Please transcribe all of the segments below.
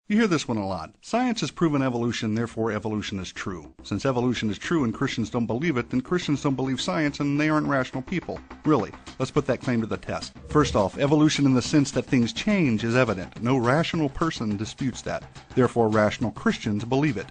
You hear this one a lot. Science has proven evolution, therefore evolution is true. Since evolution is true and Christians don't believe it, then Christians don't believe science and they aren't rational people. Really, let's put that claim to the test. First off, evolution in the sense that things change is evident. No rational person disputes that. Therefore, rational Christians believe it.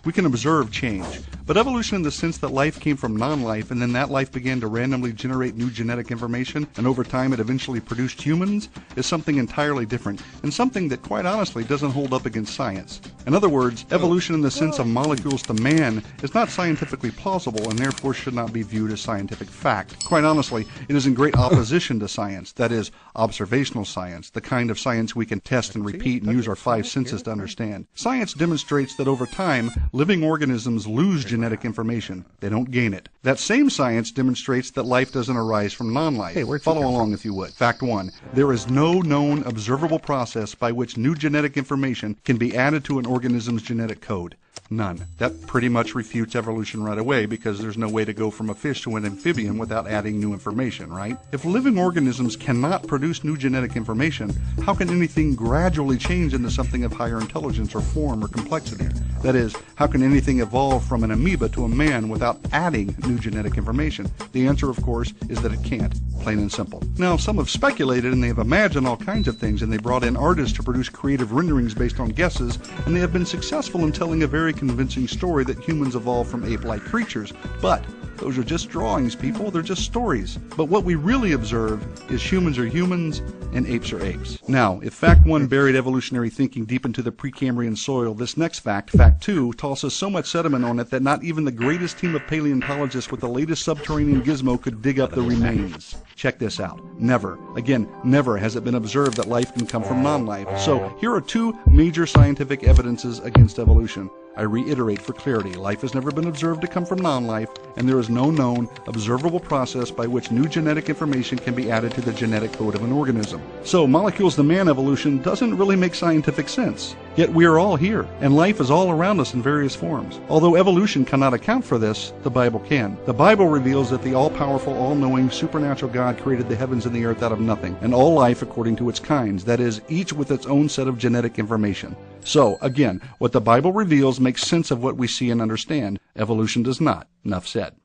We can observe change, but evolution in the sense that life came from non-life and then that life began to randomly generate new genetic information and over time it eventually produced humans is something entirely different and something that quite honestly doesn't hold up against science. In other words, evolution in the sense of molecules to man is not scientifically plausible and therefore should not be viewed as scientific fact. Quite honestly, it is in great opposition to science, that is, observational science, the kind of science we can test and repeat and use our five senses to understand. Science demonstrates that over time, living organisms lose genetic information. They don't gain it. That same science demonstrates that life doesn't arise from non-life. Follow along if you would. Fact 1. There is no known observable process by which new genetic information can be added to an organism's genetic code. None. That pretty much refutes evolution right away because there's no way to go from a fish to an amphibian without adding new information, right? If living organisms cannot produce new genetic information, how can anything gradually change into something of higher intelligence or form or complexity? That is, how can anything evolve from an amoeba to a man without adding new genetic information? The answer, of course, is that it can't. Plain and simple. Now, some have speculated and they have imagined all kinds of things and they brought in artists to produce creative renderings based on guesses, and they have been successful in telling a very convincing story that humans evolved from ape-like creatures. But those are just drawings, people. They're just stories. But what we really observe is humans are humans and apes are apes. Now, if fact 1 buried evolutionary thinking deep into the Precambrian soil, this next fact, fact 2, tosses so much sediment on it that not even the greatest team of paleontologists with the latest subterranean gizmo could dig up the remains. Check this out. Never, again, never has it been observed that life can come from non-life. So here are two major scientific evidences against evolution. I reiterate for clarity, life has never been observed to come from non-life, and there is no known, observable process by which new genetic information can be added to the genetic code of an organism. So, molecules to man evolution doesn't really make scientific sense. Yet we are all here, and life is all around us in various forms. Although evolution cannot account for this, the Bible can. The Bible reveals that the all-powerful, all-knowing, supernatural God created the heavens and the earth out of nothing, and all life according to its kinds, that is, each with its own set of genetic information. So, again, what the Bible reveals makes sense of what we see and understand. Evolution does not. Enough said.